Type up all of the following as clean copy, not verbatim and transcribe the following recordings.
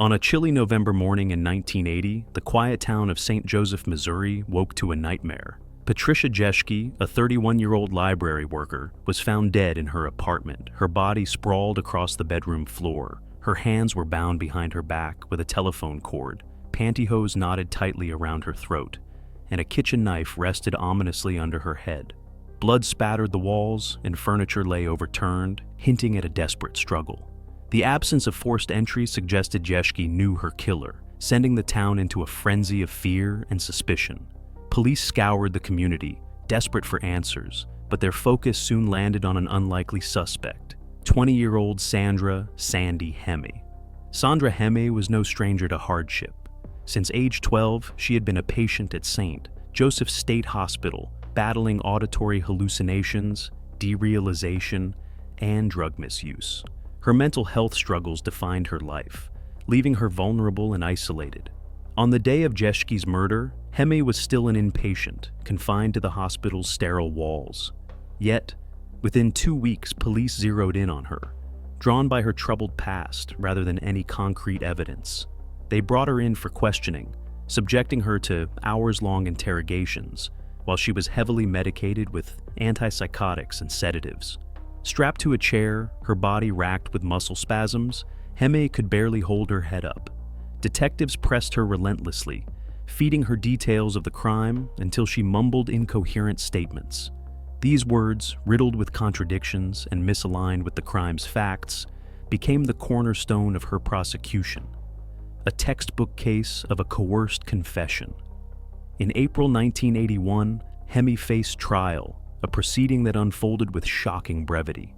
On a chilly November morning in 1980, the quiet town of St. Joseph, Missouri woke to a nightmare. Patricia Jeschke, a 31-year-old library worker, was found dead in her apartment, her body sprawled across the bedroom floor. Her hands were bound behind her back with a telephone cord, pantyhose knotted tightly around her throat, and a kitchen knife rested ominously under her head. Blood spattered the walls, and furniture lay overturned, hinting at a desperate struggle. The absence of forced entry suggested Jeschke knew her killer, sending the town into a frenzy of fear and suspicion. Police scoured the community, desperate for answers, but their focus soon landed on an unlikely suspect, 20-year-old Sandy Hemme. Sandra Hemme was no stranger to hardship. Since age 12, she had been a patient at St. Joseph's State Hospital, battling auditory hallucinations, derealization, and drug misuse. Her mental health struggles defined her life, leaving her vulnerable and isolated. On the day of Jeschke's murder, Hemme was still an inpatient, confined to the hospital's sterile walls. Yet, within 2 weeks, police zeroed in on her, drawn by her troubled past rather than any concrete evidence. They brought her in for questioning, subjecting her to hours-long interrogations, while she was heavily medicated with antipsychotics and sedatives. Strapped to a chair, her body racked with muscle spasms, Hemme could barely hold her head up. Detectives pressed her relentlessly, feeding her details of the crime until she mumbled incoherent statements. These words, riddled with contradictions and misaligned with the crime's facts, became the cornerstone of her prosecution, a textbook case of a coerced confession. In April 1981, Hemme faced trial, a proceeding that unfolded with shocking brevity.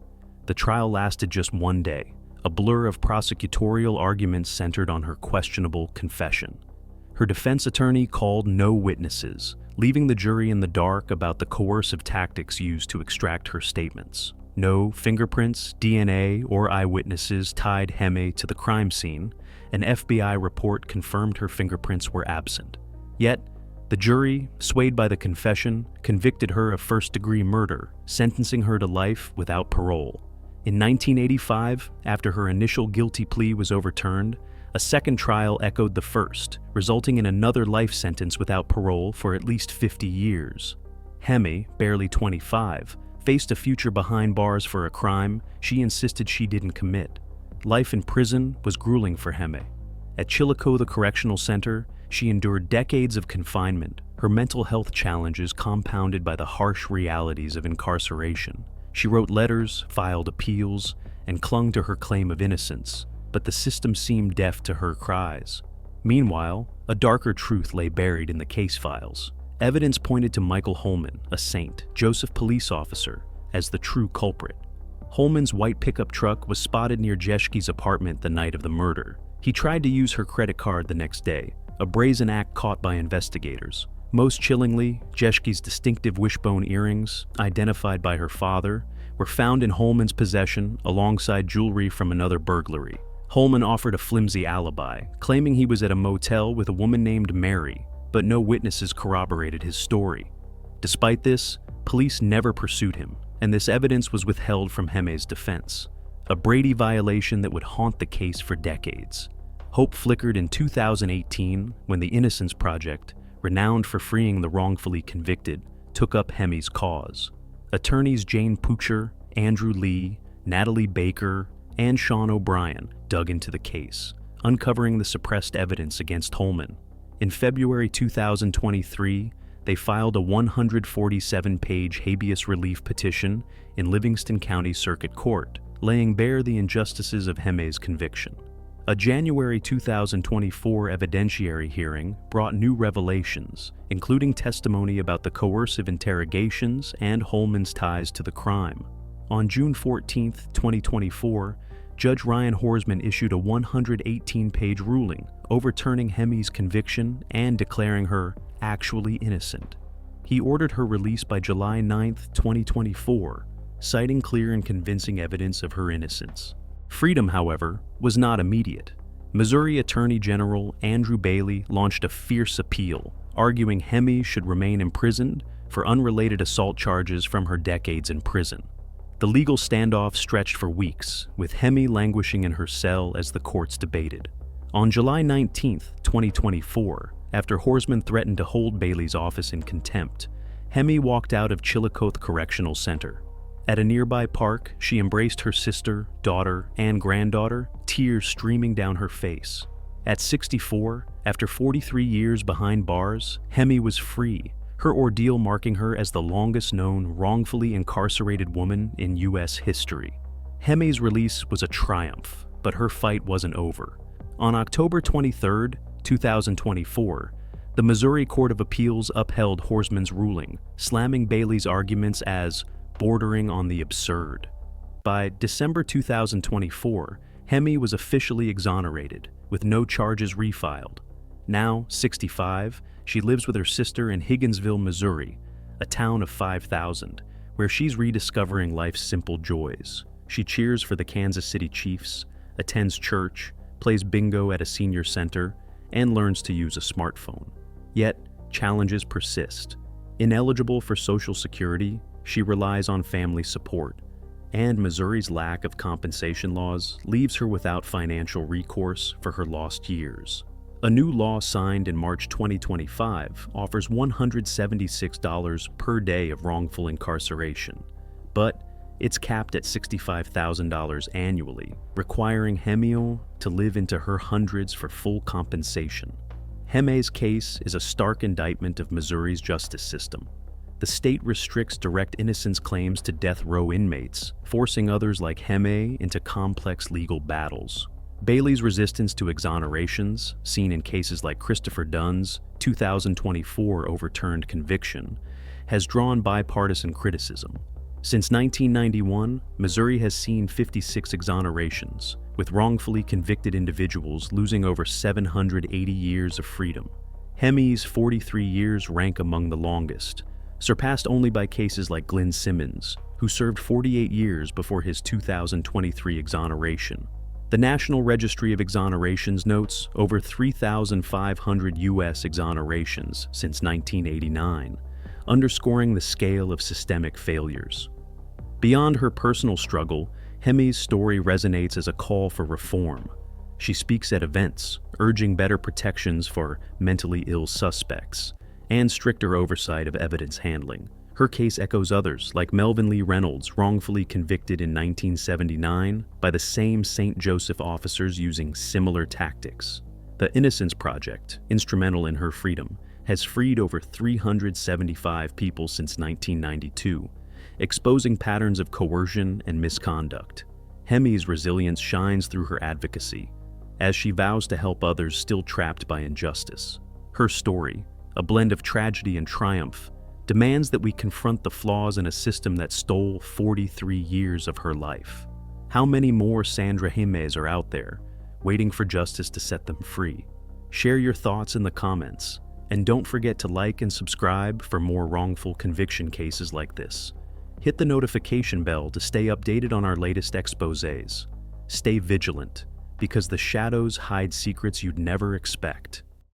The trial lasted just 1 day, a blur of prosecutorial arguments centered on her questionable confession. Her defense attorney called no witnesses, leaving the jury in the dark about the coercive tactics used to extract her statements. No fingerprints, DNA, or eyewitnesses tied Hemme to the crime scene. An FBI report confirmed her fingerprints were absent. Yet, the jury, swayed by the confession, convicted her of first-degree murder, sentencing her to life without parole. In 1985, after her initial guilty plea was overturned, a second trial echoed the first, resulting in another life sentence without parole for at least 50 years. Hemme, barely 25, faced a future behind bars for a crime she insisted she didn't commit. Life in prison was grueling for Hemme. At Chillicothe Correctional Center, she endured decades of confinement, her mental health challenges compounded by the harsh realities of incarceration. She wrote letters, filed appeals, and clung to her claim of innocence, but the system seemed deaf to her cries. Meanwhile, a darker truth lay buried in the case files. Evidence pointed to Michael Holman, a St. Joseph police officer, as the true culprit. Holman's white pickup truck was spotted near Jeschke's apartment the night of the murder. He tried to use her credit card the next day, a brazen act caught by investigators. Most chillingly, Jeschke's distinctive wishbone earrings, identified by her father, were found in Holman's possession alongside jewelry from another burglary. Holman offered a flimsy alibi, claiming he was at a motel with a woman named Mary, but no witnesses corroborated his story. Despite this, police never pursued him, and this evidence was withheld from Hemme's defense, a Brady violation that would haunt the case for decades. Hope flickered in 2018 when the Innocence Project, renowned for freeing the wrongfully convicted, took up Hemme's cause. Attorneys Jane Pucher, Andrew Lee, Natalie Baker, and Sean O'Brien dug into the case, uncovering the suppressed evidence against Holman. In February 2023, they filed a 147-page habeas relief petition in Livingston County Circuit Court, laying bare the injustices of Hemme's conviction. A January 2024 evidentiary hearing brought new revelations, including testimony about the coercive interrogations and Holman's ties to the crime. On June 14, 2024, Judge Ryan Horsman issued a 118-page ruling overturning Hemme's conviction and declaring her actually innocent. He ordered her release by July 9, 2024, citing clear and convincing evidence of her innocence. Freedom, however, was not immediate. Missouri Attorney General Andrew Bailey launched a fierce appeal, arguing Hemme should remain imprisoned for unrelated assault charges from her decades in prison. The legal standoff stretched for weeks, with Hemme languishing in her cell as the courts debated. On July 19, 2024, after Holman threatened to hold Bailey's office in contempt, Hemme walked out of Chillicothe Correctional Center. At a nearby park, she embraced her sister, daughter, and granddaughter, tears streaming down her face. At 64, after 43 years behind bars, Hemme was free, her ordeal marking her as the longest-known wrongfully incarcerated woman in U.S. history. Hemme's release was a triumph, but her fight wasn't over. On October 23, 2024, the Missouri Court of Appeals upheld Holman's ruling, slamming Bailey's arguments as bordering on the absurd. By December 2024, Hemme was officially exonerated, with no charges refiled. Now, 65, she lives with her sister in Higginsville, Missouri, a town of 5,000, where she's rediscovering life's simple joys. She cheers for the Kansas City Chiefs, attends church, plays bingo at a senior center, and learns to use a smartphone. Yet, challenges persist. Ineligible for Social Security, she relies on family support, and Missouri's lack of compensation laws leaves her without financial recourse for her lost years. A new law signed in March 2025 offers $176 per day of wrongful incarceration, but it's capped at $65,000 annually, requiring Hemme to live into her hundreds for full compensation. Hemme's case is a stark indictment of Missouri's justice system. The state restricts direct innocence claims to death row inmates, forcing others like Hemme into complex legal battles. Bailey's resistance to exonerations, seen in cases like Christopher Dunn's 2024 overturned conviction, has drawn bipartisan criticism. Since 1991, Missouri has seen 56 exonerations, with wrongfully convicted individuals losing over 780 years of freedom. Hemme's 43 years rank among the longest, surpassed only by cases like Glenn Simmons, who served 48 years before his 2023 exoneration. The National Registry of Exonerations notes over 3,500 U.S. exonerations since 1989, underscoring the scale of systemic failures. Beyond her personal struggle, Hemme's story resonates as a call for reform. She speaks at events, urging better protections for mentally ill suspects and stricter oversight of evidence handling. Her case echoes others, like Melvin Lee Reynolds, wrongfully convicted in 1979 by the same St. Joseph officers using similar tactics. The Innocence Project, instrumental in her freedom, has freed over 375 people since 1992, exposing patterns of coercion and misconduct. Hemme's resilience shines through her advocacy, as she vows to help others still trapped by injustice. Her story, a blend of tragedy and triumph, demands that we confront the flaws in a system that stole 43 years of her life. How many more Sandra Hemmes are out there, waiting for justice to set them free? Share your thoughts in the comments, and don't forget to like and subscribe for more wrongful conviction cases like this. Hit the notification bell to stay updated on our latest exposés. Stay vigilant, because the shadows hide secrets you'd never expect.